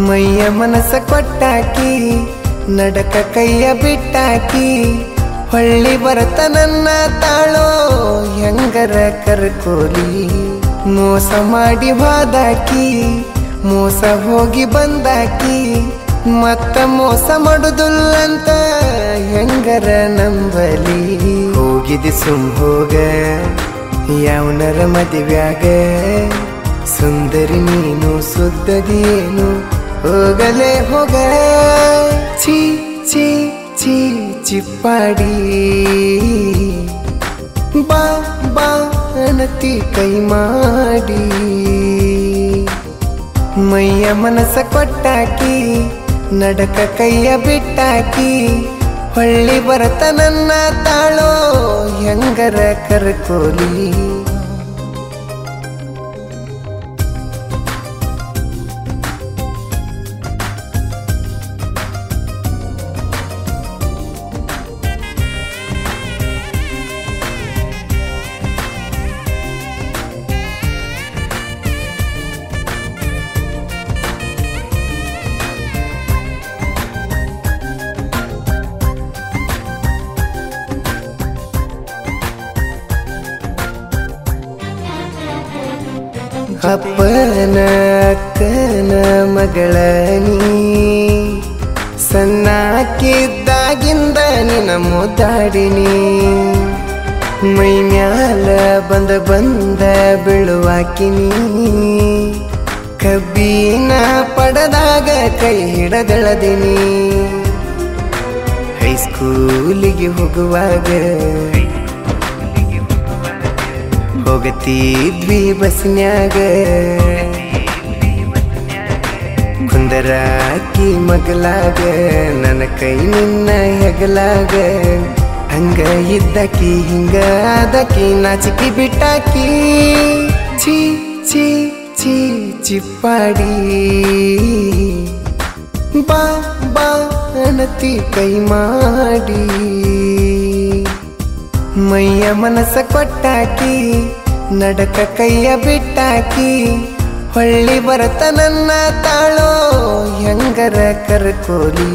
ಮೈಯ ಮನಸ ಕೊಟ್ಟಾಕಿ ನಡಕ ಕೈಯ ಬಿಟ್ಟಾಕಿ ಹೊಳ್ಳಿ ಬರತ ನನ್ನ ತಾಳೋ ಹೆಂಗರ ಕರ್ಕೋಲಿ ಮೋಸ ಮಾಡಿ ಹೋದಾಕಿ ಮೋಸ ಹೋಗಿ ಬಂದಾಕಿ ಮತ್ತ ಮೋಸ ಮಾಡುದಿಲ್ಲಂತ ಹೆಂಗರ ನಂಬಲಿ ಹೋಗಿದಿ ಸುಮ್ ಹೋಗ ಯಾವನರ ಮದುವ್ಯಾಗ ಸುಂದರಿ ನೀನು ಸುದ್ದದಿಯೇನು ಹೋಗಲೇ ಹೋಗ ಛೀ ಛೀ ಛೀ ಚಿಪ್ಪಾಡಿ ಬಾ ಬಾ ಅನತಿ ಕೈ ಮಾಡಿ ಮೈಯ ಮನಸ ಕೊಟ್ಟಾಕಿ ನಡಕ ಕೈಯ ಬಿಟ್ಟಾಕಿ ಹೊಳ್ಳಿ ಬರತ ನನ್ನ ತಾಳೋ ಹೆಂಗರ ಕರ್ಕೋಲಿ ಅಪ್ಪನ ಅಕ್ಕನ ಮಗಳ ನೀ ಸಣ್ಣಕ್ಕಿದ್ದಾಗಿಂದ ನಿನ್ನ ಮುದ್ದಾಡಿನಿ ಮೈ ಮ್ಯಾಲ ಬಂದ ಬೀಳುವಾಕಿನಿ ಕಬ್ಬಿನ ಪಡದಾಗ ಕೈ ಹಿಡದಳದಿನಿ ಹೈಸ್ಕೂಲಿಗೆ ಹೋಗುವಾಗ ಹೋಗತಿದ್ವಿ ಬಸ್ನ್ಯಾಗ ಕುಂದರಾಕಿ ಮಗಲಾಗ ನನ್ನ ಕೈ ನಿನ್ನ ಹೆಗಲಾಗ ಹಂಗ ಇದ್ದಾಕಿ ಹಿಂಗ ಆದಾಕಿ ನಾಚಿಕಿ ಬಿಟ್ಟಾಕಿ ಛೀ ಛೀ ಛೀ ಚಿಪ್ಪಾಡಿ ಬಾ ಬಾ ಅನತಿ ಕೈ ಮಾಡಿ ಮೈಯ ಮನಸ ಕೊಟ್ಟಾಕಿ ನಡಕ ಕೈಯ ಬಿಟ್ಟಾಕಿ ಹೊಳ್ಳಿ ಬರತ ನನ್ನ ತಾಳೋ ಹೆಂಗರ ಕರ್ಕೋಲಿ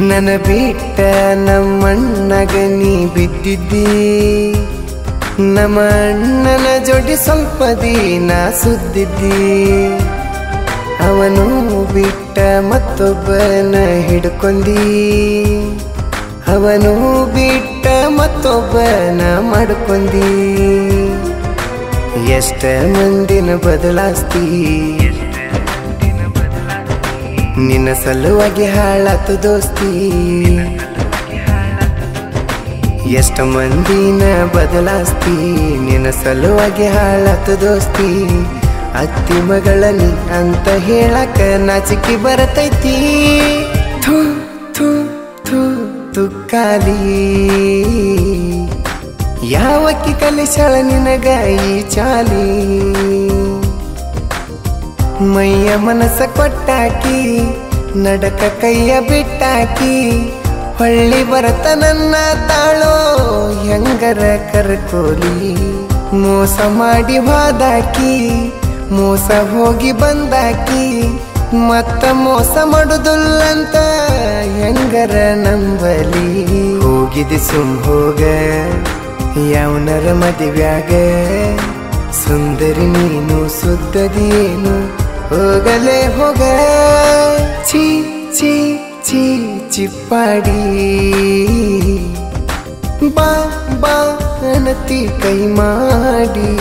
ನನ್ನ ಬಿಟ್ಟ ನಮ್ಮಣ್ಣಗ ನೀ ಬಿದ್ದಿದ್ದಿ ನಮ್ಮ ಅಣ್ಣನ ಜೋಡಿ ಸ್ವಲ್ಪ ದಿನ ಸುದ್ದಿದ್ದಿ ಅವನು ಬಿಟ್ಟ ಮತ್ತೊಬ್ಬನ ಹಿಡ್ಕೊಂಡಿ ಅವನು ಬಿಟ್ಟ ಮತ್ತೊಬ್ಬನ ಮಾಡ್ಕೊಂಡಿ ಎಷ್ಟ ಮಂದಿನ ಬದಲಾಸ್ತಿ ನಿನ್ನ ಸಲುವಾಗಿ ಹಾಳಾತು ದೋಸ್ತಿ ಎಷ್ಟ ಮಂದಿನ ಬದಲಾಸ್ತಿ ನಿನ್ನ ಸಲುವಾಗಿ ಹಾಳಾತು ದೋಸ್ತಿ ಅತ್ತಿ ಮಗಳನಿ ಅಂತ ಹೇಳಕ ನಾಚಿಕೆ ಬರತೈತಿ ಥು ಥು ಥು ತುಕ್ಕಾಲಿ ಯಾವಕ್ಕಿ ಕಲಿಸಾಳ ನಿನಗ ಈ ಚಾಲಿ ಮೈಯ ಮನಸ ಕೊಟ್ಟಾಕಿ ನಡಕ ಕೈಯ ಬಿಟ್ಟಾಕಿ ಹೊಳ್ಳಿ ಬರತ ನನ್ನ ತಾಳೋ ಹೆಂಗರ ಕರ್ಕೋಲಿ ಮೋಸ ಮಾಡಿ ಹೋದಾಕಿ ಮೋಸ ಹೋಗಿ ಬಂದಾಕಿ ಮತ್ತ ಮೋಸ ಮಾಡುದಿಲ್ಲಂತ ಹೆಂಗರ ನಂಬಲಿ ಹೋಗಿದಿ ಸುಮ್ ಹೋಗ ಯಾವನರ ಮದುವ್ಯಾಗ ಸುಂದರಿ ನೀನು ಸುದ್ದದಿಯೇನು ಹೋಗಲೇ ಹೋಗ ಛೀ ಛೀ ಛೀ ಚಿಪ್ಪಾಡಿ ಬಾ ಬಾ ಅನತಿ ಕೈ ಮಾಡಿ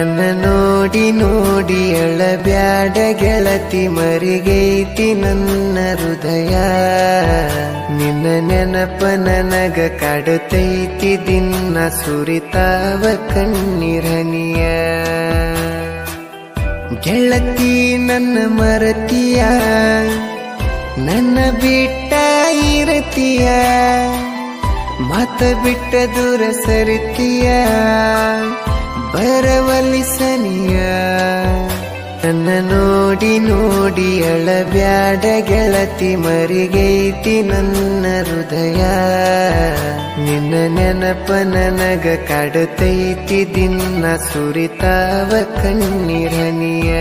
ನನ್ನ ನೋಡಿ ನೋಡಿ ಅಳಬ್ಯಾಡ ಗೆಳತಿ ಮರಿಗೈತಿ ನನ್ನ ಹೃದಯ ನಿನ್ನ ನೆನಪ ನನಗ ಕಾಡುತ್ತೈತಿ ದಿನ ಸುರಿತಾವ ಕಣ್ಣೀರನಿಯ ಗೆಳತಿ ನನ್ನ ಮರತಿಯ ನನ್ನ ಬಿಟ್ಟ ಇರತಿಯ ಮಾತ ಬಿಟ್ಟ ದೂರ ಸರಿತಿಯ ಬರವಲಿಸನಿಯ ನನ್ನ ನೋಡಿ ನೋಡಿ ಅಳಬ್ಯಾಡ ಗೆಳತಿ ಮರಿಗೈತಿ ನನ್ನ ಹೃದಯ ನಿನ್ನ ನೆನಪ ನನಗ ಕಾಡುತ್ತೈತಿ ದಿನ ಸುರಿತಾವ ಕಣ್ಣೀರನಿಯ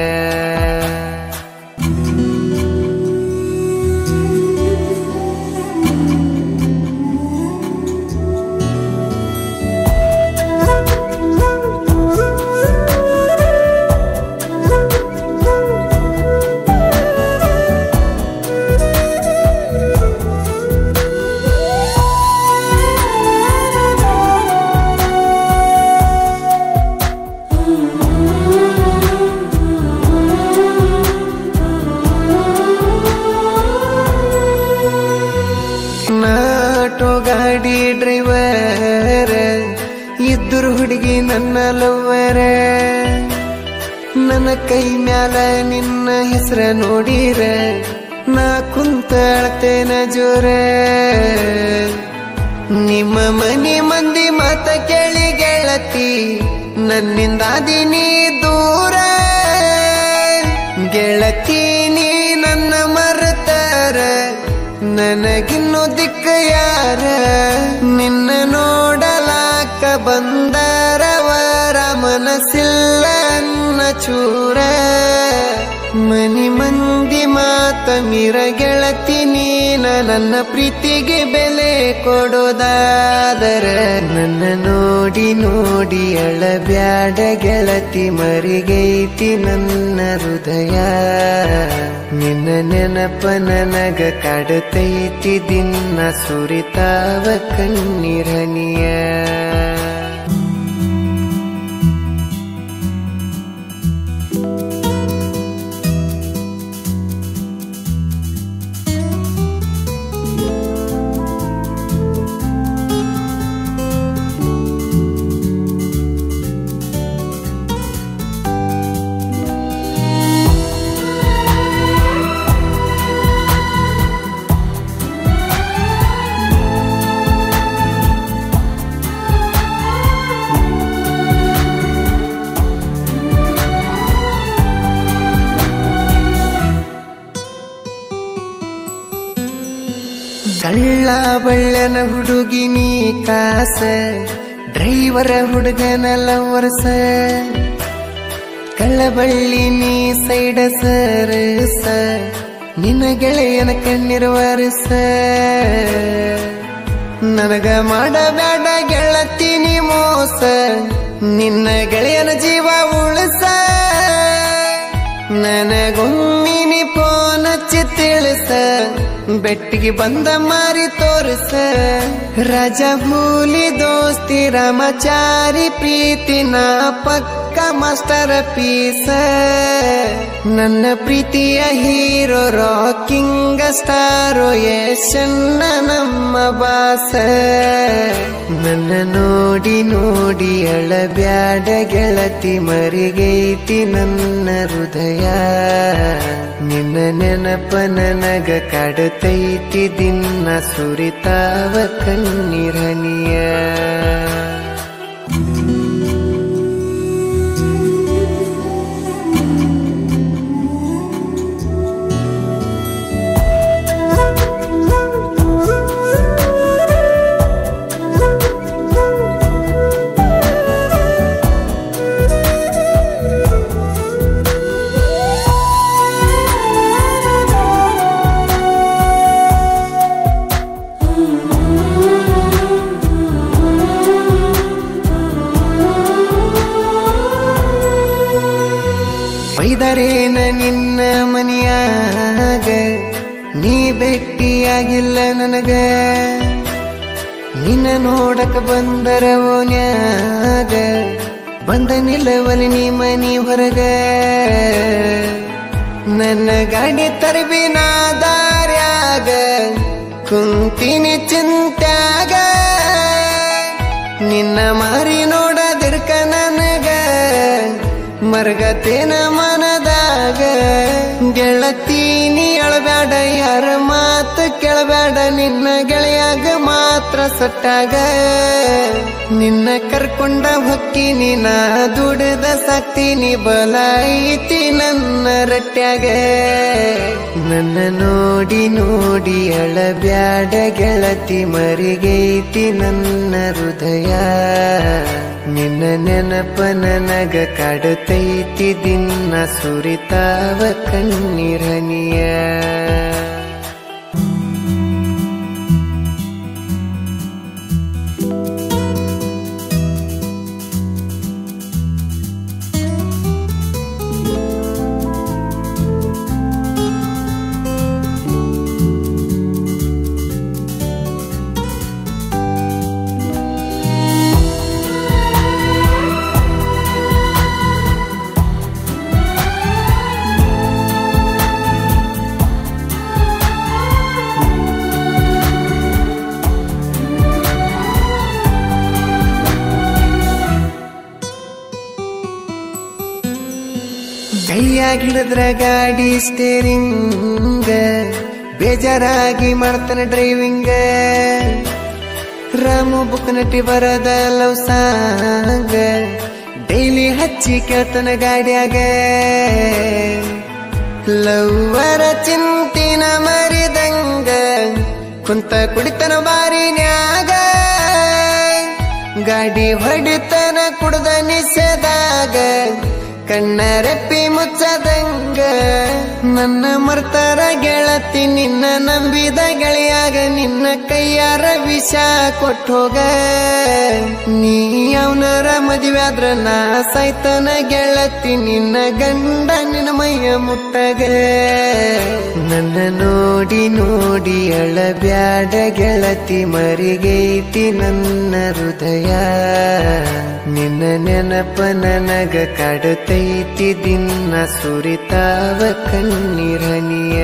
ಗಾಡಿ ಡ್ರೈವರ್ ಇದ್ದರು ಹುಡುಗಿ ನನ್ನ ಲವ್ವರ ನನ್ನ ಕೈ ಮ್ಯಾಲ ನಿನ್ನ ಹೆಸರ ನೋಡಿರ ನಾ ಕುಂತ ಅಳ್ತೇನ ಜೋರ ನಿಮ್ಮ ಮನೆ ಮಂದಿ ಮಾತ ಕೇಳಿ ಗೆಳತಿ ನನ್ನಿಂದಾದಿನಿ ದೂರ ಗೆಳತಿ ನೀ ನನ್ನ ಮರೆತರ ನನಗಿನ್ನು ದಿಕ್ಕ ಯಾರ ನಿನ್ನ ನೋಡಲಾಕ ಬಂದರವರ ಮನಸ್ಸಿಲ್ಲ ಅನ್ನ ಚೂರ ಮನಿ ಮಂದಿ ಮಾತ ಮೀರ ಗೆಳತಿ ನೀನ ನನ್ನ ಪ್ರೀತಿಗೆ ಬೆಲೆ ಕೊಡೋದಾದರ ನನ್ನ ನೋಡಿ ನೋಡಿ ಅಳಬ್ಯಾಡ ಗೆಳತಿ ಮರಿಗೈತಿ ನನ್ನ ಹೃದಯ ನಿನ್ನ ನೆನಪ ನನಗ ಕಾಡುತ್ತೈತಿ ದಿನ ಸುರಿತಾವ ಕಣ್ಣೀರನಿಯ ಕಳ್ಳ ಬಳ್ಳನ ಹುಡುಗಿನಿ ಕಾಸ ಡ್ರೈವರ ಹುಡುಗನ ಲವರ್ಸ ಕಳ್ಳಬಳ್ಳಿ ನೀ ಸೈಡ ಸರಸ ನಿನ್ನ ಗೆಳೆಯನ ಕಣ್ಣಿರುವರಸ ನನಗ ಮಾಡಬೇಡ ಗೆಳತಿನಿ ಮೋಸ ನಿನ್ನ ಗೆಳೆಯನ ಜೀವ ಉಳಸ ನನಗೊಮ್ಮಿನಿ ಫೋನ್ ಹಚ್ಚಿ ತಿಳಿಸ ಬೆಟ್ಟಿಗೆ ಬಂದ ಮಾರಿ ತೋರಿಸ ರಾಜ ಭೂಲಿ ದೋಸ್ತಿ ರಾಮಚಾರಿ ಪ್ರೀತಿ ನಾ ಪಕ್ಕ ಮಾಸ್ಟರ್ ಪೀಸ ನನ್ನ ಪ್ರೀತಿಯ ಹೀರೋ ರಾಕಿಂಗ್ ಸ್ಟಾರೋ ಯಶನ್ನ ನಮ್ಮ ಬಾಸ ನನ್ನ ನೋಡಿ ನೋಡಿ ಅಳಬ್ಯಾಡ ಗೆಳತಿ ಮರಿಗೈತಿ ನನ್ನ ಹೃದಯ ನಿನ್ನ ನೆನಪ ನನಗ ಕಾಡುತ್ತೈತಿ ದಿನ ಸುರಿತಾವ ಕಣ್ಣೀರನಿಯ ಬೈದರೇನ ನಿನ್ನ ಮನೆಯಾಗ ನೀ ಭೇಟಿಯಾಗಿಲ್ಲ ನನಗ ನಿನ್ನ ನೋಡಕ ಬಂದರ ಓನ್ಯಾಗ ಬಂದ ನಿಲ್ಲವಲಿ ನೀ ಮನಿ ಹೊರಗ ನನ್ನ ಗಾಡಿ ತರಬಿನ ದಾರ್ಯಾಗ ಕುಂತೀನಿ ಚಿಂತ್ಯಾಗ ನಿನ್ನ ಮಾರಿ ನೋಡದಿರ್ಕ ನನಗ ಮರ್ಗತೇನ ಮನದಾಗ ಗೆಳತಿ ನೀ ಅಳಬ್ಯಾಡ ಯಾರ ಮಾತು ಕೇಳಬೇಡ ನಿನ್ನ ಗೆಳೆಯಾಗ ಮಾತ್ರ ಸಟ್ಟಾಗ ನಿನ್ನ ಕರ್ಕೊಂಡ ಹೊಕ್ಕಿನಿ ನಾ ದುಡಿದ ಸಾಕ್ತೀನಿ ಬಲ ಐತಿ ನನ್ನ ರಟ್ಯಾಗ ನನ್ನ ನೋಡಿ ನೋಡಿ ಅಳಬ್ಯಾಡ ಗೆಳತಿ ಮರಿಗೈತಿ ನನ್ನ ಹೃದಯ ನಿನ್ನ ನೆನಪ ನನಗ ಕಾಡುತ್ತೈತಿ ದಿನ ಸುರಿತಾವ ಕಣ್ಣೀರನಿಯ ಕೈಯಾಗಿಡಿದ್ರ ಗಾಡಿ ಸ್ಟೇರಿಂಗ್ ಬೇಜಾರಾಗಿ ಮಾಡ್ತಾನ ಡ್ರೈವಿಂಗ್ ರಾಮು ಬುಕ್ ನಟಿ ಬರದ ಲವ್ ಸಾಂಗ್ ಡೈಲಿ ಹಚ್ಚಿ ಕೇಳ್ತಾನ ಗಾಡ್ಯಾಗ ಲವ್ವರ ಚಿಂತಿನ ಮರಿದಂಗ ಕುಂತ ಕುಡಿತನ ಬಾರಿನ್ಯಾಗ ಗಾಡಿ ಹೊಡಿತನ ಕುಡ್ದ ನಿಸೆದಾಗ ಕಣ್ಣ ರೆಪ್ಪಿ ಮುಚ್ಚದಂಗ ನನ್ನ ಮರ್ತಾರ ಗೆಳತಿ ನಿನ್ನ ನಂಬಿದ ಗೆಳೆಯಾಗ ನಿನ್ನ ಕೈಯಾರ ವಿಷ ಕೊಟ್ಟೋಗ ನೀ ಅವನರ ಮದುವೆ ಆದ್ರ ನಾ ಸಾಯ್ತನ ಗೆಳತಿ ನಿನ್ನ ಗಂಡ ನಿನ್ನ ಮೈಯ ಮುಟ್ಟಗ ನನ್ನ ನೋಡಿ ನೋಡಿ ಅಳಬ್ಯಾಡ ಗೆಳತಿ ಮರಿಗೈತಿ ನನ್ನ ಹೃದಯ ನಿನ್ನ ನೆನಪ ನನಗ ಕಾಡುತ್ತೈತಿ ದಿನ ಸುರಿತಾವ ಕಣ್ಣೀರನಿಯ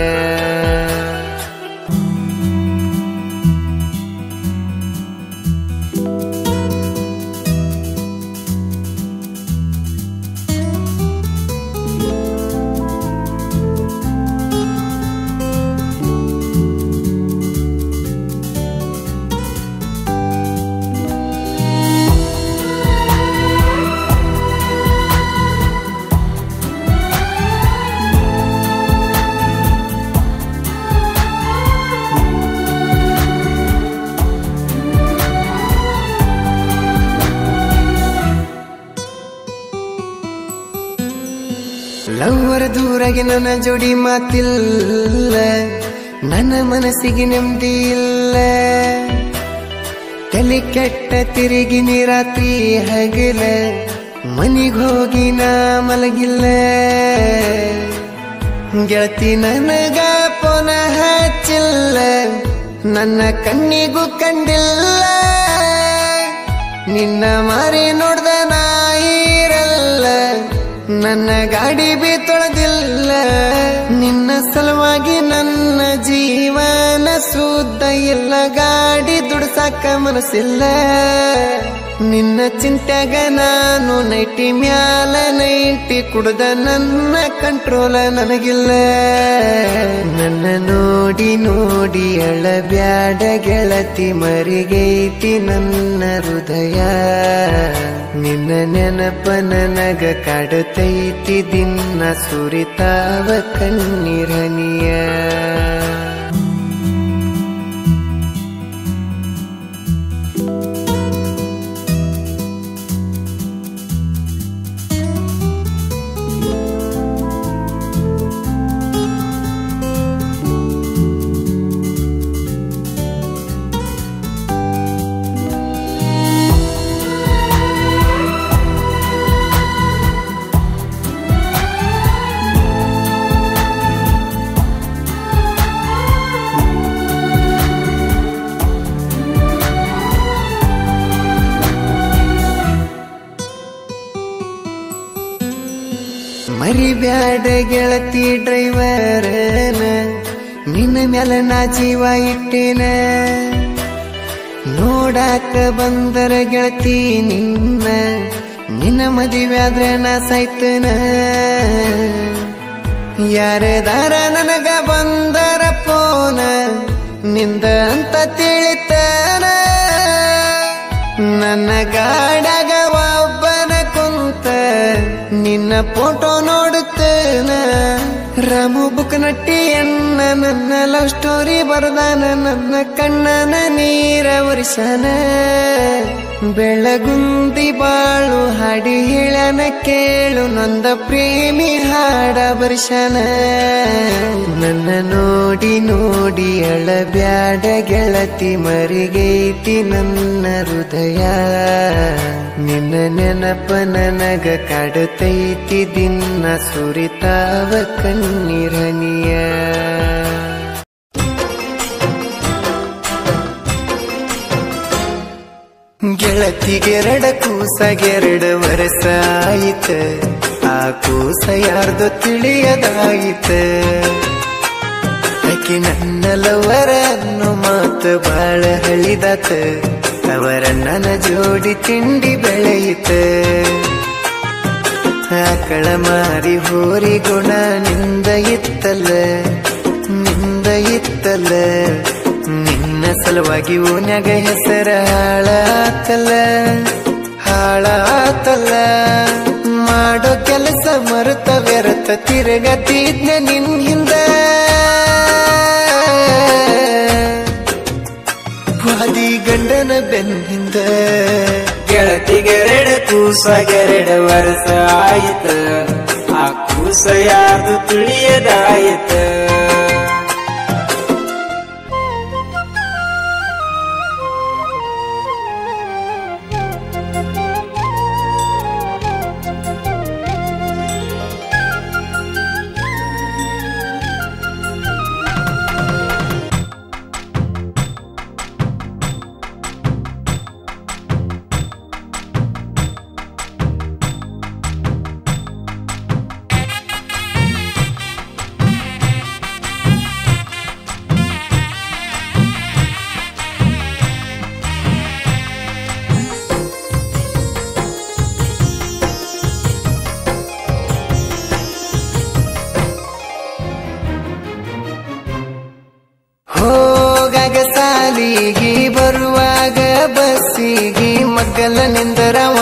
ಲವ್ವರ ದೂರಾಗಿ ನನ್ನ ಜೋಡಿ ಮಾತಿಲ್ಲ ನನ್ನ ಮನಸ್ಸಿಗೆ ನೆಮ್ಮದಿ ಇಲ್ಲ ತಲೆ ಕೆಟ್ಟ ತಿರುಗಿನಿ ರಾತ್ರಿ ಹಗಲ ಮನಿಗ್ ಹೋಗಿ ನಾ ಮಲಗಿಲ್ಲ ಗೆಳತಿ ನನಗ ಪುನಃ ಹಚ್ಚಿಲ್ಲ ನನ್ನ ಕಣ್ಣಿಗೂ ಕಂಡಿಲ್ಲ ನಿನ್ನ ಮಾರಿ ನೋಡ್ದ ನಾ ಇರಲ್ಲ ನನ್ನ ಗಾಡಿ ಬಿ ತೊಳೆದಿಲ್ಲ ನಿನ್ನ ಸಲುವಾಗಿ ನನ್ನ ಜೀವನ ಸುದ್ದ ಇಲ್ಲ ಗಾಡಿ ದುಡ್ಸಾಕ ಮನಸ್ಸಿಲ್ಲ ನಿನ್ನ ಚಿಂತ್ಯಾಗ ನಾನು ನೈಟಿ ಮ್ಯಾಲ ನೈಟಿ ಕುಡ್ದ ನನ್ನ ಕಂಟ್ರೋಲ ನನಗಿಲ್ಲ ನನ್ನ ನೋಡಿ ನೋಡಿ ಅಳಬ್ಯಾಡ ಗೆಳತಿ ಮರಿಗೈತಿ ನನ್ನ ಹೃದಯ ನಿನ್ನ ನೆನಪ ನನಗ ಕಾಡುತ್ತೈತಿ ದಿನ ಸುರಿತಾವ ಕಣ್ಣೀರನಿಯ ಮರಿಬ್ಯಾಡ ಗೆಳತಿ ಡ್ರೈವರನ ನಿನ್ನ ಮ್ಯಾಲ ನಾ ಜೀವ ಇಟ್ಟೇನ ನೋಡಾಕ ಬಂದರ ಗೆಳತಿ ನಿನ್ನ ಮದುವ್ಯಾದ್ರ ನಾ ಸಾಯ್ತನ ಯಾರದಾರ ನನಗ ಬಂದರ ಪೋನ ನಿಂದ ಅಂತ ತಿಳಿತನ ನನ್ನ ಗಾಡಾಗ ಒಬ್ಬನ ಕುಂತ ನಿನ್ನ ಫೋಟೋ ನೋಡುತ್ತೇನ ರಾಮು ಬುಕ್ ನಟ್ಟಿಯನ್ನ ನನ್ನ ಲವ್ ಸ್ಟೋರಿ ಬರ್ದಾನ ನನ್ನ ಕಣ್ಣನ ನೀರ ವರ್ಷನ ಬೆಳಗುಂದಿ ಬಾಳು ಹಾಡಿ ಹೇಳನ ಕೇಳು ನಂದ ಪ್ರೇಮಿ ಹಾಡ ವರ್ಷನ ನನ್ನ ನೋಡಿ ನೋಡಿ ಅಳಬ್ಯಾಡ ಗೆಳತಿ ಮರಿಗೈತಿ ನನ್ನ ಹೃದಯ ನಿನ್ನ ನೆನಪ ನನಗ ಕಾಡುತ್ತೈತಿ ದಿನ ಸುರಿತಾವ ಕಣ್ಣೀರನಿಯ ಗೆಳತಿಗೆರಡ ಕೂಸಗೆರಡ ವರ್ಷ ಆಯಿತ ಆ ಕೂಸ ಯಾರ್ದು ತಿಳಿಯದಾಯಿತ ಆಕಿ ನನ್ನ ಲವರ ಅನ್ನೋ ಮಾತು ಬಾಳ ಹಳಿದಾತ ಅವರ ನನ್ನ ಜೋಡಿ ತಿಂಡಿ ಬೆಳೆಯಿತ ಆಕಳ ಮಾರಿ ಹೋರಿ ಗುಣ ನಿಂದ ಇತ್ತಲ್ಲ ನಿನ್ನ ಸಲುವಾಗಿ ಓನ್ಯಾಗ ಹೆಸರ ಹಾಳಾತಲ್ಲ ಮಾಡೋ ಕೆಲಸ ಮರುತ ವ್ಯರ್ಥ ತಿರುಗತಿದ್ನ ನಿನ್ ಹಿಂದ ವಾದಿ ಗಂಡನ ಬೆನ್ನಿಂದ ಗೆಳತಿಗೆರಡ ಕೂಸಗೆರಡ ವರ್ಷ ಆಯಿತ ಆ ಕೂಸ ಯಾರ್ದು ತಿಳಿಯದಾಯಿತ ಹೋಗಾಗ ಸಾಲಿಗಿ ಬರುವಾಗ ಬಸ್ಸಿಗಿ ಮಗ್ಗಲ ನಿಂದರವ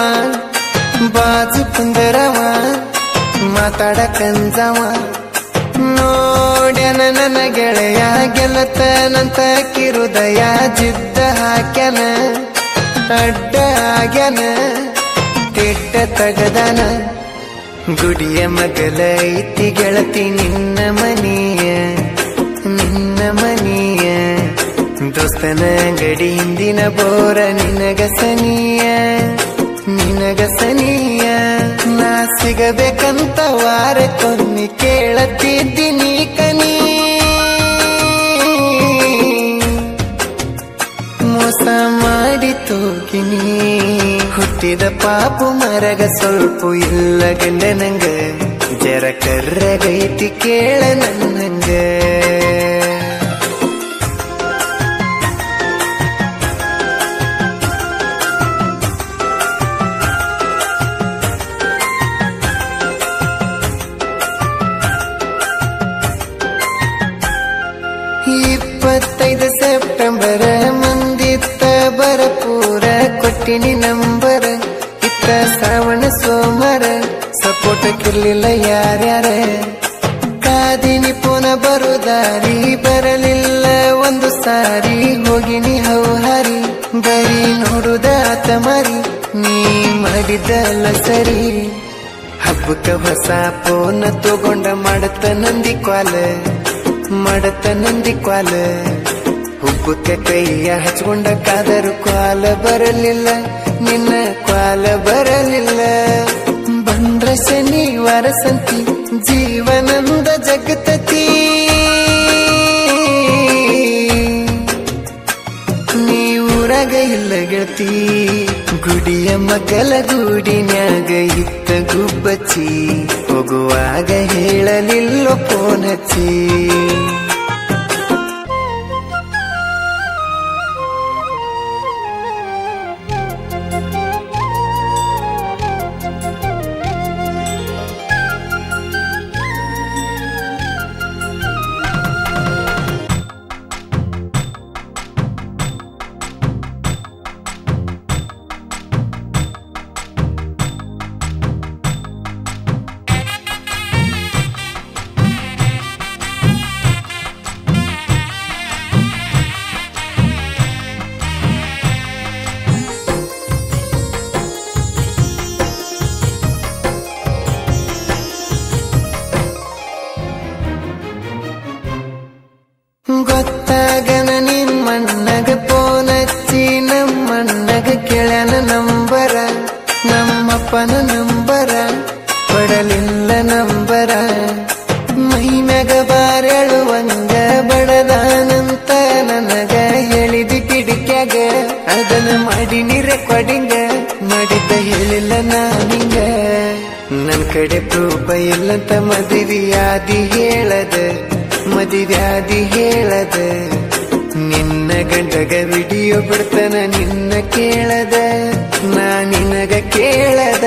ಬಾಜು ಕುಂದರವ ಮಾತಾಡಕಂಜವ ನೋಡ್ಯನ ನನ್ನ ಗೆಳೆಯ ಗೆಲ್ಲತನಂತ ಕಿರುದಯ ಜಿದ್ದ ಹಾಕ್ಯನ ಅಡ್ಡ ಆಗ್ಯನ ತಿಡ್ಡ ತಗದನ ಗುಡಿಯ ಮಗಲ ಐತಿ ಗೆಳತಿ ನಿನ್ನ ಮನೆಯ ದೋಸ್ತನ ಗಡಿ ಹಿಂದಿನ ಬೋರ ನಿನಗ ಸನಿಯ ನಾ ಸಿಗಬೇಕಂತ ವಾರ ಕೊನ್ನಿ ಕೇಳತ್ತಿದ್ದೀನಿ ಕನಿ ಮೋಸ ಮಾಡಿ ತೋಗಿನಿ ಹುಟ್ಟಿದ ಪಾಪು ಮರಗ ಸ್ವಲ್ಪ ಇಲ್ಲ ಗಂಡನಂಗ ಜರ ಕರ್ರಗೈತಿ ಕೇಳ ನನ್ನಂಗ ಸೆಪ್ಟೆಂಬರ್ ಮಂದಿತ್ತ ಬರಪೂರ ಕೊಟ್ಟಿನಿ ನಂಬರ್ ಇತ್ತ ಶ್ರಾವಣ ಸೋಮರ ಸಪೋರ್ಟಕ್ಕಿರ್ಲಿಲ್ಲ ಯಾರ್ಯಾರ ಕಾದಿನಿ ಪುನ ಬರುದಾರಿ ಬರಲಿಲ್ಲ ಒಂದು ಸಾರಿ ಹೋಗಿನಿ ಹೌಹಾರಿ ಬರೀ ನೋಡುದಾತ ಮರಿ ನೀ ಮಾಡಿದಲ್ಲ ಸರಿ ಹಬ್ಬಕ್ಕ ಹೊಸ ಪೋನ ತಗೊಂಡ ಮಾಡತ ನಂದಿ ಕ್ವಾಲ ಹುಬ್ಬಕ್ಕೆ ಕೈಯ ಹಚ್ಕೊಂಡ ಕಾದರು ಕ್ವಾಲ ಬರಲಿಲ್ಲ ನಿನ್ನ ಕ್ವಾಲ ಬರಲಿಲ್ಲ ಬಂದ್ರ ಶನಿವಾರ ಸಂತಿ ಜೀವನಂದ ಜಗತತಿ ನೀ ಊರಾಗ ಇಲ್ಲ ಗೆಳತಿ ಗುಡಿಯ ಮಗಲ ಗೂಡಿನ್ಯಾಗ ಇತ್ತ ಗುಬ್ಬಚ್ಚಿ ಹೋಗುವಾಗ ಹೇಳಲಿಲ್ಲೋ ಫೋನ್ ಹಚ್ಚಿ ಗೊತ್ತಾಗನ ನಿಮ್ಮಣ್ಣಗ ಫೋನ್ ಹಚ್ಚಿ ನಮ್ಮಣ್ಣಗ ಕೇಳ್ಯಾನ ನಂಬರ ನಮ್ಮಪ್ಪನ ನಂಬರ ಕೊಡಲಿಲ್ಲ ನಂಬರ ಮೈ ಮ್ಯಾಗ ಬಾರೆಳುವಂಗ ಬಡದಾನಂತ ನನಗ ಹೇಳಿದಿ ಕಿಡಿಕ್ಯಾಗ ಅದನ್ನ ಮಾಡಿನಿ ರೆಕಾರ್ಡಿಂಗ ಮಾಡಿದ್ದ ಹೇಳಿಲ್ಲ ನಾನಿಂಗ ನನ್ ಕಡೆ ಪ್ರೂಫ ಇಲ್ಲಂತ ಮದುವೆಯಾದಿ ಹೇಳದ ನಿನ್ನ ಗಂಡಗ ವಿಡಿಯೋ ಬಿಡ್ತಾನ ನಿನ್ನ ಕೇಳದ ನಾ ನಿನಗ ಕೇಳದ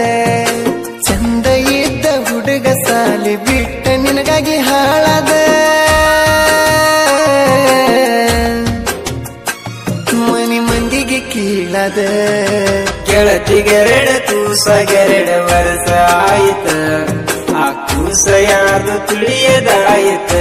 ಚಂದ ಇದ್ದ ಹುಡುಗ ಸಾಲಿ ಬಿಟ್ಟ ನಿನಗಾಗಿ ಹಾಳದ ಮನಿ ಮಂದಿಗೆ ಕೀಳದ ಗೆಳತಿಗೆರಡ ಕೂಸಗೆರಡ ವರ್ಷ ಆಯ್ತ ಆ ಕೂಸ ಯಾರ್ದು ತಿಳಿಯದಾಯ್ತ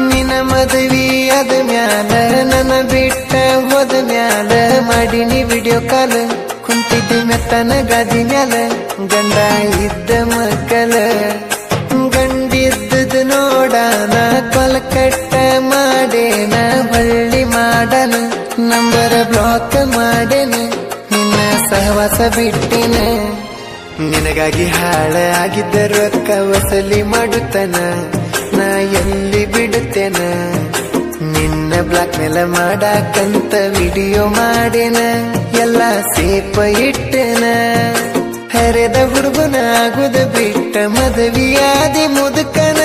ನಿನ್ನ ಮದುವೆ ಅದ ಮ್ಯಾಲ ನನ್ನ ಬಿಟ್ಟ ಹೋದ ಮ್ಯಾಲ ಮಾಡಿನಿ ವಿಡಿಯೋ ಕಾಲ್ ಕುಂತಿದ್ದಿ ಮೆತ್ತನ ಗಾದಿ ಮ್ಯಾಲ ಗಂಡ ಇದ್ದ ಮಕ್ಕಳ ಗಂಡಿದ್ದ ನೋಡಾನ ಕೊಲ್ಕಟ್ಟ ಮಾಡೇನ ಹೊಳ್ಳಿ ಮಾಡನ ನಂಬರ ಬ್ಲಾಕ್ ಮಾಡೇನ ನಿನ್ನ ಸಹವಾಸ ಬಿಟ್ಟಿನ ನಿನಗಾಗಿ ಹಾಳ ಆಗಿದ್ದ ರೊಕ್ಕ ವಸೂಲಿ ಮಾಡುತ್ತನ ನಾ ಎಲ್ಲಿ ಬಿಡುತ್ತೇನ ನಿನ್ನ ಬ್ಲಾಕ್ ಮೇಲ ಮಾಡಾಕಂತ ವಿಡಿಯೋ ಮಾಡೇನ ಎಲ್ಲ ಸೇಪ ಇಟ್ಟೆನ ಹರೆದ ಹುಡುಗನ ಆಗುದ ಬಿಟ್ಟ ಮದುವೆಯಾದಿ ಮುದುಕನ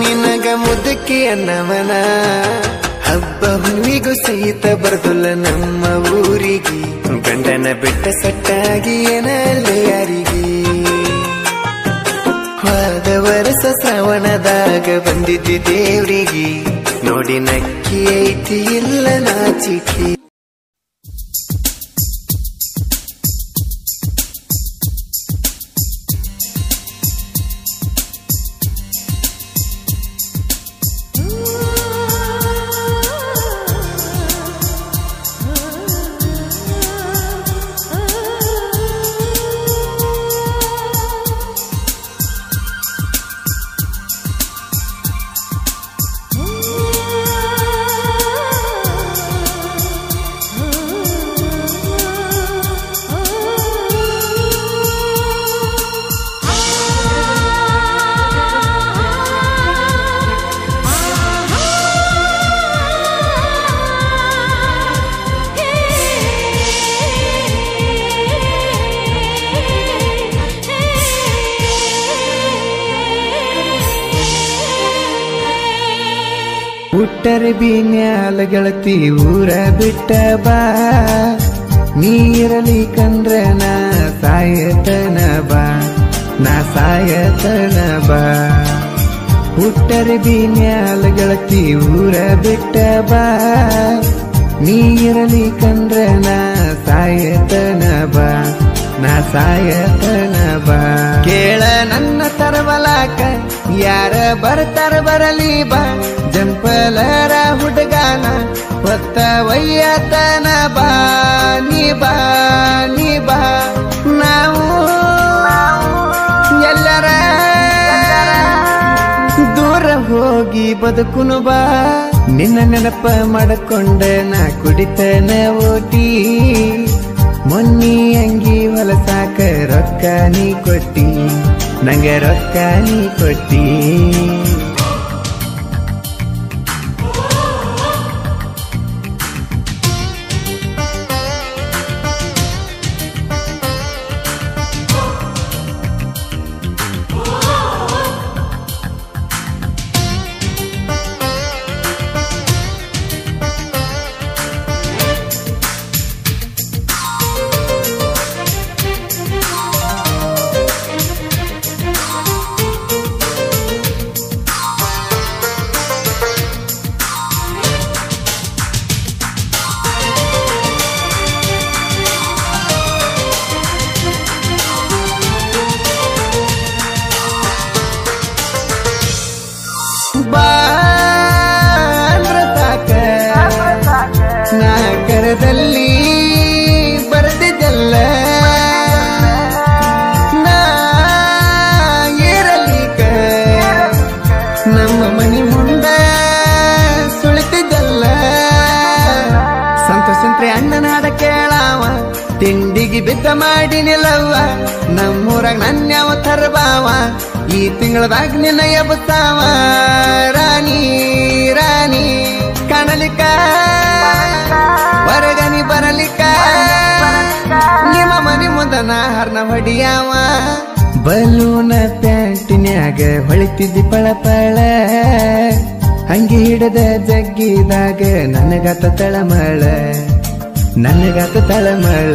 ನಿನಗ ಮುದುಕಿ ಅನ್ನವನ ಹಬ್ಬ ಹುಣ್ಣಿಗೂ ಸಹಿತ ಬರ್ದುಲ್ಲ ನಮ್ಮ ಊರಿಗೆ ಗಂಡನ ಬಿಟ್ಟ ಸಟ್ಟಾಗಿ ಏನಲ್ಲ ಯಾರಿಗೆ ಹೋದ ವರ್ಷ ಶ್ರಾವಣದಾಗ ಬಂದಿದ್ದಿ ದೇವ್ರಿಗೆ ನೋಡಿ ನಕ್ಕಿ ಐತಿ ಇಲ್ಲ ನಾಚಿಕೆ ಹುಟ್ಟರೆ ಬಿನ್ಯಾಲ ಗೆಳತಿ ಊರ ಬಿಟ್ಟ ಬಾ ನೀರಲಿ ಕಂದ್ರ ನಾ ಸಾಯತನ ಬಾ ನಾ ಸಾಯತನ ಬಾ ಹುಟ್ಟರೆ ಬಿನ್ಯಾಲ ಗೆಳತಿ ಊರ ಬಿಟ್ಟ ಬಾ ನೀರಲಿ ಕಂದ್ರ ನಾ ಸಾಯತನ ಬಾ ನಾ ಸಾಯತನ ಬಾ ಕೇಳ ನನ್ನ ತರವಲಾಕ ಯಾರ ಬರ್ತಾರ ಬರಲಿ ಬಾ ಜಂಪಲರ ಹುಡುಗಾನ ಹೊತ್ತ ವಯ್ಯತನ ಬಾ ನೀ ಬಾ ನೀ ಬಾ ನಾವು ಎಲ್ಲರ ದೂರ ಹೋ ಹೋಗಿ ಬದುಕುನು ಬಾ ನಿನ್ನ ನೆನಪ ಮಾಡಕೊಂಡ ನಾ ಕುಡಿತನ ಓಟಿ ಮೊನ್ನಿ ಅಂಗಿ ಹೊಲಸಾಕ ರೊಕ್ಕ ನೀ ಕೊಟ್ಟಿ ನಂಗೆ ರೊಕ್ಕ ನೀ ಕೊಟ್ಟಿ ನಾಗರದಲ್ಲಿ ಬರೆದಿದ್ದಲ್ಲ ನಾ ಏರಲಿಕ ನಮ್ಮ ಮನಿ ಮುಂದ ಸುಳಿತಿದ್ದಲ್ಲ ಸಂತೋಷಂತ್ರಿ ಅಣ್ಣನ ಹಾಡ ಕೇಳಾವ ತಿಂಡಿಗೆ ಬಿದ್ದ ಮಾಡಿ ನಿಲ್ಲವ್ವ ನಮ್ಮೂರಾಗ ನನ್ಯಾವ ತರಬಾವ ಈ ತಿಂಗಳದಾಗ ನಿನ್ನ ಎಬ್ಬತಾವ ರಾಣಿ ರಾಣಿ ಕಾಣಲಿಕ್ಕ ಹೊರಗನಿ ಬರಲಿಕ್ಕ ನಿಮ್ಮ ಮನಿ ಮುಂದನ ಹರ್ನ ಹೊಡಿಯಾವ ಬಲೂನ ಪ್ಯಾಂಟಿನ್ಯಾಗ ಹೊಳಿತಿದ್ದಿ ಪಳಪಳ ಹಂಗೆ ಹಿಡದ ಜಗ್ಗಿದಾಗ ನನಗಾತ ತಳಮಳ ನನಗಾತ ತಳಮಳ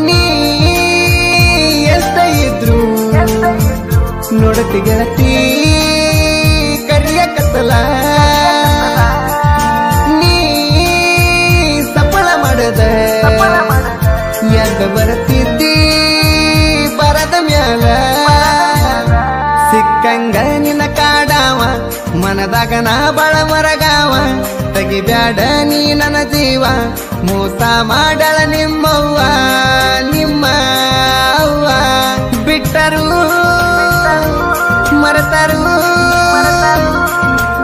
ನೀ ಎಷ್ಟ ಇದ್ರು ನೋಡತಿ ಗೆಳತಿ ಕರಿಯ ಕತ್ತಲ ನೀ ಸಫಲ ಮಾಡದ ಯಾಕ ಬರತಿದ್ದಿ ಬರದ ಮ್ಯಾಲ ಸಿಕ್ಕಂಗ ನಿನ್ನ ಕಾಡಾವ ಮನದಾಗ ನಾ ಬಾಳ ಮರಗಾವ ತೆಗಿಬ್ಯಾಡ ನೀ ನನ್ನ ಜೀವ ಮೋಸ ಮಾಡಳ ನಿಮ್ಮವ್ವ ನಿಮ್ಮ ಅವ್ವ ಬಿಟ್ಟರು ಮರೆತರು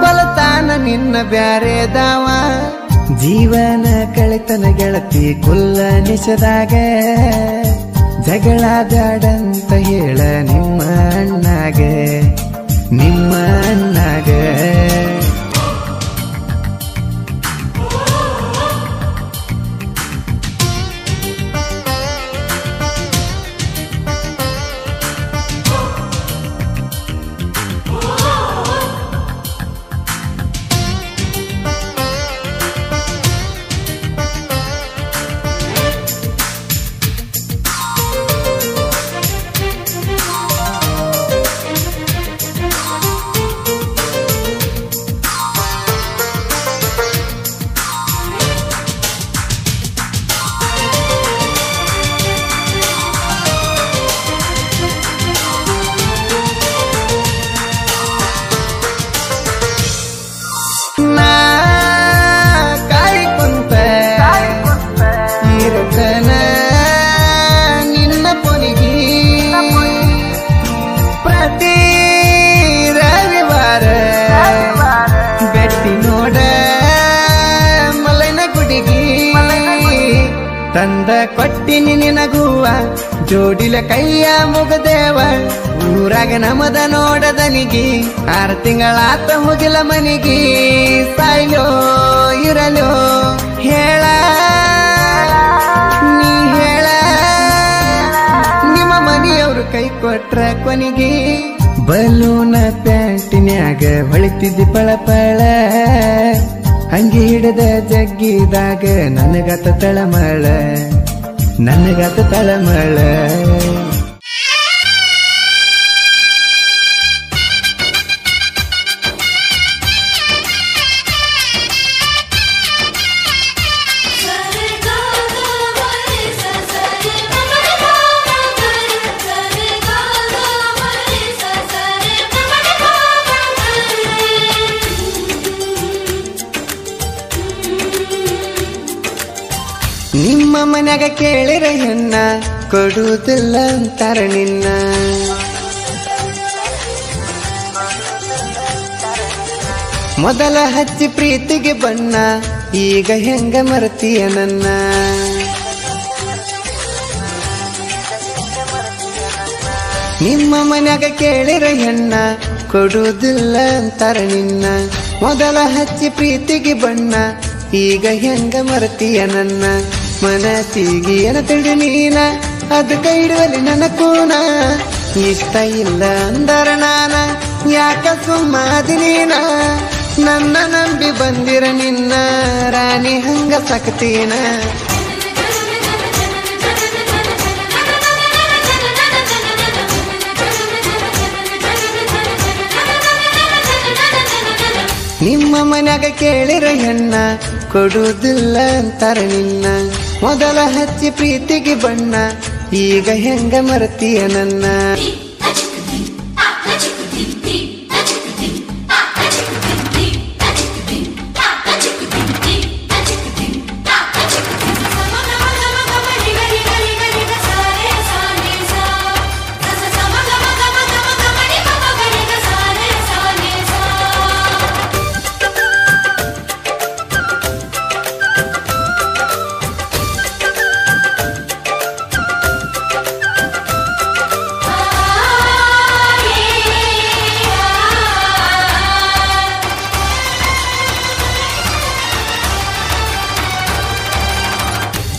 ಬಲತಾನ ನಿನ್ನ ಬ್ಯಾರೆದಾವ ಜೀವನ ಕಳಿತನ ಗೆಳತಿ ಕುಲ್ಲ ನಿಶದಾಗ ಜಗಳ ಬ್ಯಾಡಂತ ಹೇಳ ನಿಮ್ಮ ಅಣ್ಣಾಗ ನಿಮ್ಮ ಅಣ್ಣಾಗ ತಂದ ಕೊಟ್ಟಿನಿ ನಿನಗೂವ ಜೋಡಿಲ ಕೈಯ ಮುಗದೇವ ಊರಾಗ ನಮದ ನೋಡದನಿಗಿ 6 ತಿಂಗಳಾತ ಹೋಗಿಲ್ಲ ಮನಿಗಿ ಸಾಯ್ಲೋ ಇರಲೋ ಹೇಳ ನೀ ಹೇಳ ನಿಮ್ಮ ಮನೆಯವರು ಕೈ ಕೊಟ್ರ ಕೊನಿಗಿ ಬಲೂನ ಪ್ಯಾಂಟಿನ್ಯಾಗ ಹೊಳಿತಿದ್ದಿ ಪಳಪಳ ಅಂಗಿ ಹಿಡದ ಜಗ್ಗಿದಾಗ ನನಗಾತ ತಳಮಳ ನಿಮ್ಮ ಮನ್ಯಾಗ ಕೇಳಿರ ಹೆಣ್ಣ ಕೊಡುವುದಿಲ್ಲ ಅಂತಾರ ನಿನ್ನ ಮೊದಲ ಹಚ್ಚಿ ಪ್ರೀತಿಗೆ ಬಣ್ಣ ಈಗ ಹೆಂಗ ಮರತೀಯ ನನ್ನ ನಿಮ್ಮ ಮನ್ಯಾಗ ಕೇಳಿರ ಹೆಣ್ಣ ಕೊಡುವುದಿಲ್ಲ ಅಂತಾರ ನಿನ್ನ ಮೊದಲ ಹಚ್ಚಿ ಪ್ರೀತಿಗೆ ಬಣ್ಣ ಈಗ ಹೆಂಗ ಮರತೀಯ ನನ್ನ ಮನಸ್ಸಿಗೆ ಏನ ತಿಳಿ ನೀನ ಅದಕ್ಕ ಇಡುವಲ್ಲಿ ನನ್ನ ಕೂನ ಇಷ್ಟ ಇಲ್ಲ ಅಂದರ ನಾನ ಯಾಕ ಸುಮ್ಮಾದಿ ನೀನ ನನ್ನ ನಂಬಿ ಬಂದಿರ ನಿನ್ನ ರಾಣಿ ಹಂಗ ಸಾಕ್ತೀನ ನಿಮ್ಮ ಮನ್ಯಾಗ ಕೇಳಿರ ಹೆಣ್ಣ ಕೊಡುವುದಿಲ್ಲ ಅಂತಾರ ನಿನ್ನ ಮೊದಲ ಹಚ್ಚಿ ಪ್ರೀತಿಗೆ ಬಣ್ಣ ಈಗ ಹೆಂಗ ಮರತೀಯ ನನ್ನ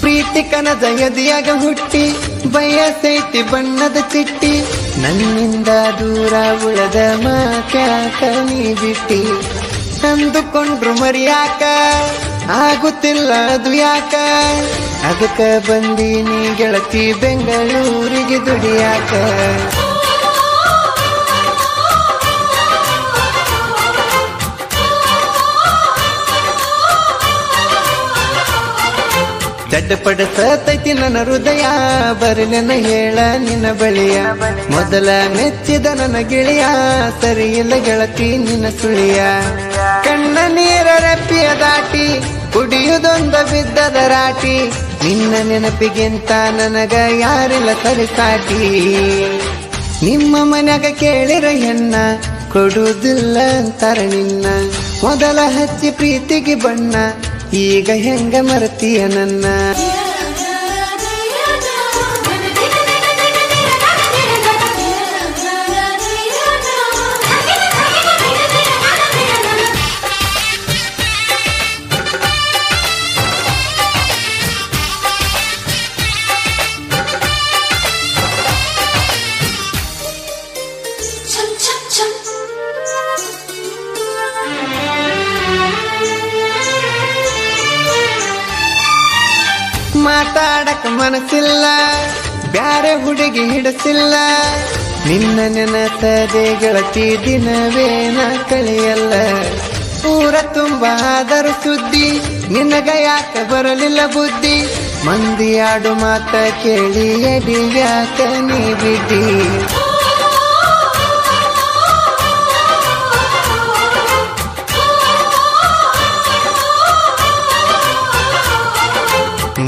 ಪ್ರೀತಿ ಕನದ ಎದೆಯಾಗ ಹುಟ್ಟಿ ಬಯಸೈತಿ ಬಣ್ಣದ ಚಿಟ್ಟಿ ನನ್ನಿಂದ ದೂರ ಉಳದ ಮಾತ್ಯಾಕ ನೀ ಬಿಟ್ಟಿ ಅಂದುಕೊಂಡ್ರು ಮರಿಯಾಕ ಆಗುತ್ತಿಲ್ಲ ಅದು ಯಾಕ ಅದಕ್ಕ ಬಂದೀನಿ ಗೆಳತಿ ಬೆಂಗಳೂರಿಗೆ ದುಡಿಯಾಕ ಚಡ್ಡಪಡಿಸತೈತಿ ನನ್ನ ಹೃದಯ ಬರಲೆನ ಹೇಳ ನಿನ್ನ ಬಳಿಯ ಮೊದಲ ಮೆಚ್ಚಿದ ನನ್ನ ಗೆಳೆಯ ಸರಿ ಇಲ್ಲ ಗೆಳತಿ ನಿನ್ನ ಸುಳಿಯ ಕಣ್ಣ ನೀರ ರೆಪ್ಪಿಯ ದಾಟಿ ಕುಡಿಯುದೊಂದ ಬಿದ್ದದ ರಾಟಿ ನಿನ್ನ ನೆನಪಿಗಿಂತ ನನಗ ಯಾರಿಲ್ಲ ಸರಿಸಾಟಿ ನಿಮ್ಮ ಮನ್ಯಾಗ ಕೇಳಿರ ಹೆಣ್ಣ ಕೊಡುವುದಿಲ್ಲ ಅಂತಾರ ನಿನ್ನ ಮೊದಲ ಹಚ್ಚಿ ಪ್ರೀತಿಗೆ ಬಣ್ಣ ಈಗ ಹೆಂಗ ಮರತೀಯ ನನ್ನ ಮಾತಾಡಕ ಮನಸ್ಸಿಲ್ಲ ಬ್ಯಾರೆ ಹುಡುಗಿ ಹಿಡಸಿಲ್ಲ ನಿನ್ನ ನೆನಸದೆ ಗೆಳತಿ ದಿನವೇನ ಕಳೆಯಲ್ಲ ಊರ ತುಂಬ ಆದರೂ ಸುದ್ದಿ ನಿನಗ ಯಾಕ ಬರಲಿಲ್ಲ ಬುದ್ಧಿ ಮಂದಿ ಆಡು ಮಾತ ಕೇಳಿ ಎಡಿ ಯಾಕ ನೀ ಬಿಡ್ಡಿ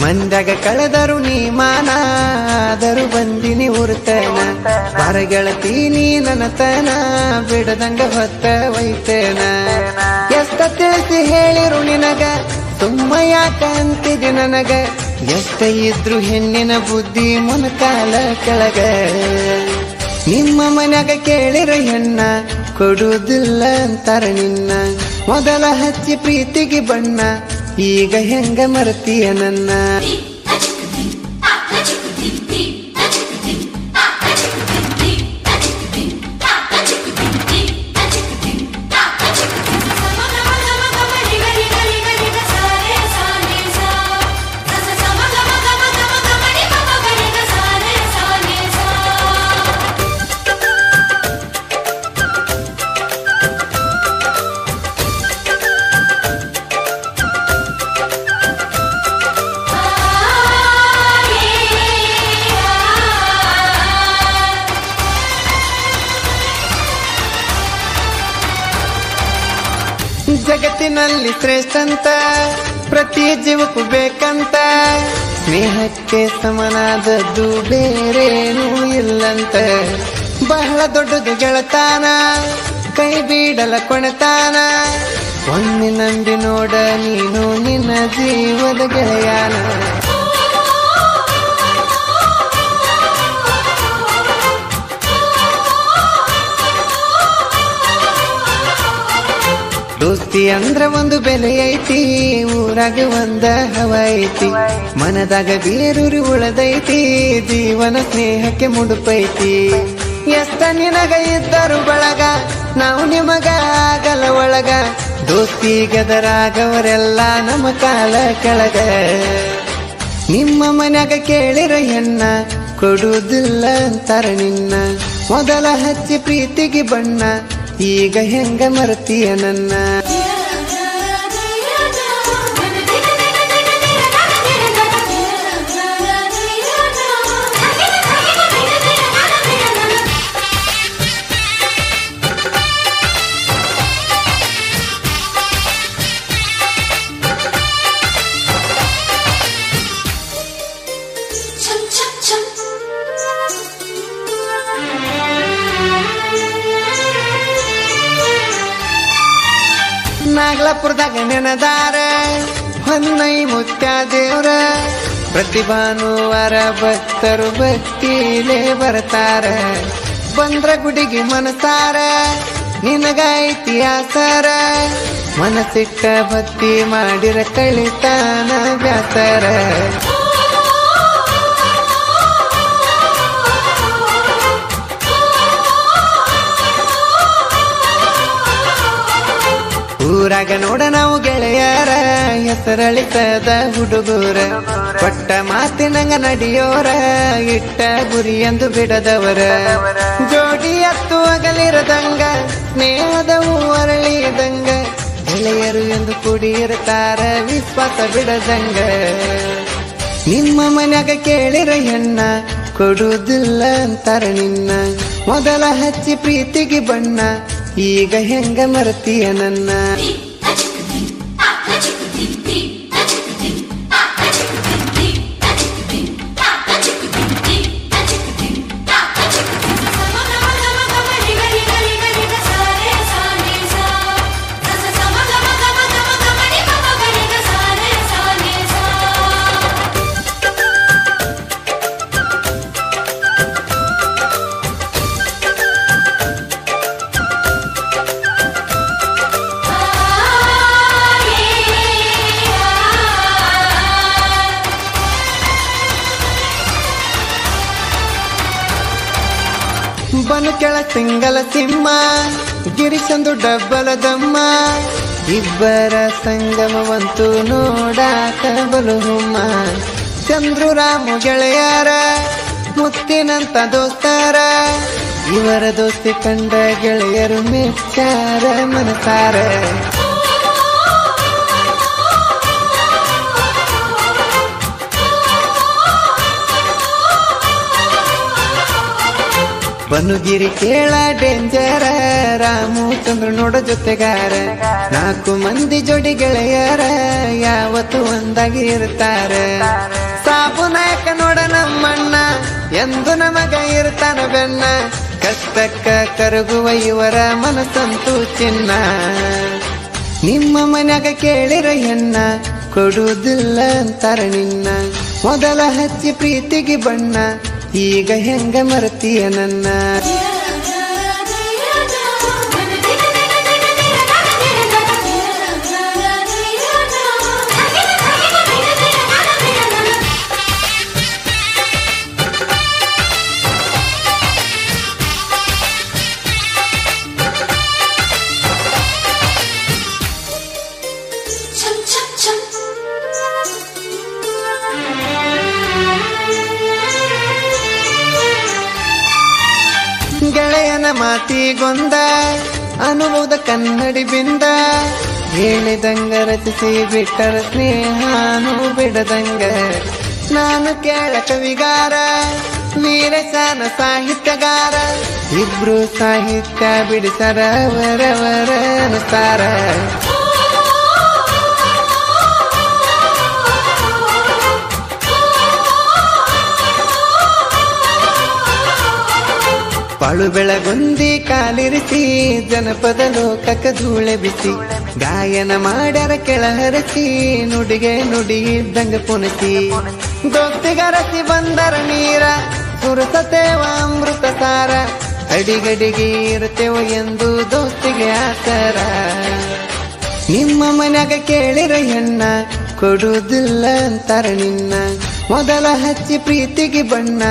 ಮಂದಾಗ ಕಳೆದರು ನೀ ಮಾನಾದರೂ ಬಂದಿನಿ ಉರ್ತನ ಬರಗೆಳತೀನಿ ನನತನ ಬಿಡದಂಗ ಹೊತ್ತ ವೈತೇನ ಎಷ್ಟ ತಿಳಿಸಿ ಹೇಳಿರು ನಿನಗ ತುಂಬ ಯಾಕ ಅಂತಿದೆ ನನಗ ಎಷ್ಟ ಇದ್ರು ಹೆಣ್ಣಿನ ಬುದ್ಧಿ ಮೊನಕಾಲ ಕೆಳಗ ನಿಮ್ಮ ಮನ್ಯಾಗ ಕೇಳಿರ ಹೆಣ್ಣ ಕೊಡುವುದಿಲ್ಲ ಅಂತಾರ ನಿನ್ನ ಮೊದಲ ಹಚ್ಚಿ ಪ್ರೀತಿಗೆ ಬಣ್ಣ ಈಗ ಹೆಂಗ ಮರತೀಯ ನನ್ನ ಜಗತ್ತಿನಲ್ಲಿ ಶ್ರೇಷ್ಠಂತ ಪ್ರತಿ ಜೀವಕ್ಕೂ ಬೇಕಂತ ಸ್ನೇಹಕ್ಕೆ ಸಮನಾದದ್ದು ಬೇರೇನೂ ಇಲ್ಲಂತ ಬಹಳ ದೊಡ್ಡದು ಗೆಳತಾನ ಕೈ ಬೀಡಲ ಕೊಣತಾನ ಒಮ್ಮೆ ನಂಬಿ ನೋಡ ನೀನು ನಿನ್ನ ಜೀವದ ಗೆಳೆಯಾನ ದೋಸ್ತಿ ಅಂದ್ರ ಒಂದು ಬೆಲೆ ಐತಿ ಊರಾಗ ಒಂದ ಹವ ಐತಿ ಮನದಾಗ ಬೇರೂರಿ ಉಳದೈತಿ ಜೀವನ ಸ್ನೇಹಕ್ಕೆ ಮುಡುಪೈತಿ ಎಷ್ಟ ನಿನಗ ಇದ್ದರು ಬಳಗ ನಾವು ನಿಮಗ ಆಗಲ ಒಳಗ ದೋಸ್ತಿ ಗದರಾಗವರೆಲ್ಲ ನಮ್ಮ ಕಾಲ ಕೆಳಗ ನಿಮ್ಮ ಮನ್ಯಾಗ ಕೇಳಿರ ಹೆಣ್ಣ ಕೊಡುವುದಿಲ್ಲ ಅಂತಾರ ನಿನ್ನ ಮೊದಲ ಹಚ್ಚಿ ಪ್ರೀತಿಗೆ ಬಣ್ಣ ಈಗ ಹೆಂಗ ಮರ್ತೀಯ ನನ್ನ ನಾಗಲಾಪುರದಾಗ ನೆನದಾರ ಹೊನ್ನೈ ಮುತ್ಯ ದೇವ್ರ ಪ್ರತಿ ಭಾನುವಾರ ಭಕ್ತರು ಭಕ್ತಿಲೇ ಬರ್ತಾರ ಬಂದ್ರ ಗುಡಿಗೆ ಮನಸಾರ ನಿನಗ ಇತಿಹಾಸರ ಮನಸ್ಸಿಟ್ಟ ಭಕ್ತಿ ಮಾಡಿರ ಕಳಿತಾನ ಬ್ಯಾಸರ ಊರಾಗ ನೋಡ ನಾವು ಗೆಳೆಯರ ಹೆಸರಳಿಸದ ಹುಡುಗೂರ ಕೊಟ್ಟ ಮಾತಿನಂಗ ನಡಿಯೋರ ಇಟ್ಟ ಗುರಿ ಎಂದು ಬಿಡದವರ ಜೋಡಿ ಹತ್ತು ಅಗಲಿರದಂಗ ಸ್ನೇಹದವು ಅರಳಿದಂಗ ಗೆಳೆಯರು ಎಂದು ಕೂಡಿರ್ತಾರ ವಿಶ್ವಾಸ ಬಿಡದಂಗ ನಿಮ್ಮ ಮನ್ಯಾಗ ಕೇಳಿರ ಹೆಣ್ಣ ಕೊಡುವುದಿಲ್ಲ ಅಂತಾರ ನಿನ್ನ ಮೊದಲ ಹಚ್ಚಿ ಪ್ರೀತಿಗೆ ಬಣ್ಣ ಈಗ ಹೆಂಗ ಮರ್ತೀಯ ನನ್ನ ಬನು ಕೆಳ ಸಿಂಗಲ ಸಿಂಹ ಗಿರಿಶಂದು ಡಬ್ಬಲ ದಮ್ಮ ಇಬ್ಬರ ಸಂಗಮವಂತೂ ನೋಡಾಕ ಬಲು ಹುಮ್ಮ ಚಂದ್ರು ರಾಮು ಗೆಳೆಯರ ಮುತ್ತಿನಂತ ದೋಸ್ತಾರ ಇವರ ದೋಸ್ತಿ ಕಂಡ ಗೆಳೆಯರು ಮೆಚ್ಚಾರ ಮನಸಾರ ಬನುಗಿರಿ ಕೇಳ ಡೇಂಜರ ರಾಮು ಚಂದ್ರ ನೋಡ ಜೊತೆಗಾರ 4 ಮಂದಿ ಜೋಡಿ ಗೆಳೆಯರ ಯಾವತ್ತು ಒಂದಾಗಿ ಇರ್ತಾರ ಸಾಬು ನಾಯಕ ನೋಡ ನಮ್ಮಣ್ಣ ಎಂದು ನಮಗ ಇರ್ತಾನ ಬೆನ್ನ ಕಷ್ಟಕ್ಕ ಕರಗುವ ಇವರ ಮನಸ್ಸಂತೂ ಚಿನ್ನ ನಿಮ್ಮ ಮನ್ಯಾಗ ಕೇಳಿರ ಹೆಣ್ಣ ಕೊಡುವುದಿಲ್ಲ ಅಂತಾರ ನಿನ್ನ ಮೊದಲ ಹಚ್ಚಿ ಪ್ರೀತಿಗೆ ಬಣ್ಣ ಈಗ ಹೆಂಗ ಮರ್ತೀಯ ನನ್ನ ಗೆಳೆಯನ ಮಾತಿಗೊಂದ ಅನುಭವದ ಕನ್ನಡಿ ಬಿಂದ ಹೇಳಿದಂಗ ರಚಿಸಿ ಬಿಟ್ಟರ ಸ್ನೇಹಾನು ಬಿಡದಂಗ ನಾನು ಕೇಳ ಕವಿಗಾರ ವೀರಶಾನ ಸಾಹಿತ್ಯಗಾರ ಇಬ್ರು ಸಾಹಿತ್ಯ ಬಿಡಿಸರ ವರವರ ಅನುಸಾರ ಬಾಳು ಬೆಳಗೊಂದಿ ಕಾಲಿರಿಸಿ ಜನಪದ ಲೋಕಕ ಧೂಳೆ ಬಿಸಿ ಗಾಯನ ಮಾಡ್ಯಾರ ಕೆಳಹರಿಸಿ ನುಡಿಗೆ ನುಡಿ ಇದ್ದಂಗ ಪುನಸಿ ದೋಸ್ತಿಗರಸಿ ಬಂದರ ನೀರ ಸುರಸತೇವ ಅಮೃತ ಸಾರ ಅಡಿಗಡಿಗೆ ಇರುತ್ತೇವ ಎಂದು ದೋಸ್ತಿಗೆ ಆಸರ ನಿಮ್ಮ ಮನ್ಯಾಗ ಕೇಳಿರ ಹೆಣ್ಣ ಕೊಡುವುದಿಲ್ಲ ಅಂತಾರ ನಿನ್ನ ಮೊದಲ ಹಚ್ಚಿ ಪ್ರೀತಿಗೆ ಬಣ್ಣ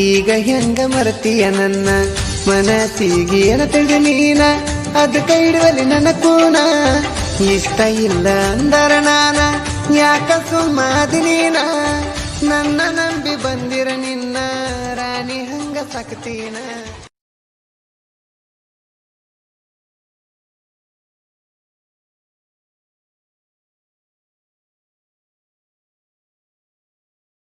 ಈಗ ಹೆಂಗ ಮರತೀಯ ನನ್ನ ಮನಸ್ಸಿಗೆ ಏನ ತಿಳಿದು ನೀನ ಅದಕ್ಕೆ ಹಿಡುವಲ್ಲಿ ನನ್ನ ಕೂನ ಇಷ್ಟ ಇಲ್ಲ ಅಂದರ ನಾನ ಯಾಕ ಸುಮ್ಮಾದಿ ನೀನ ನನ್ನ ನಂಬಿ ಬಂದಿರ ನಿನ್ನ ರಾಣಿ ಹಂಗ ಸಾಕ್ತೀನ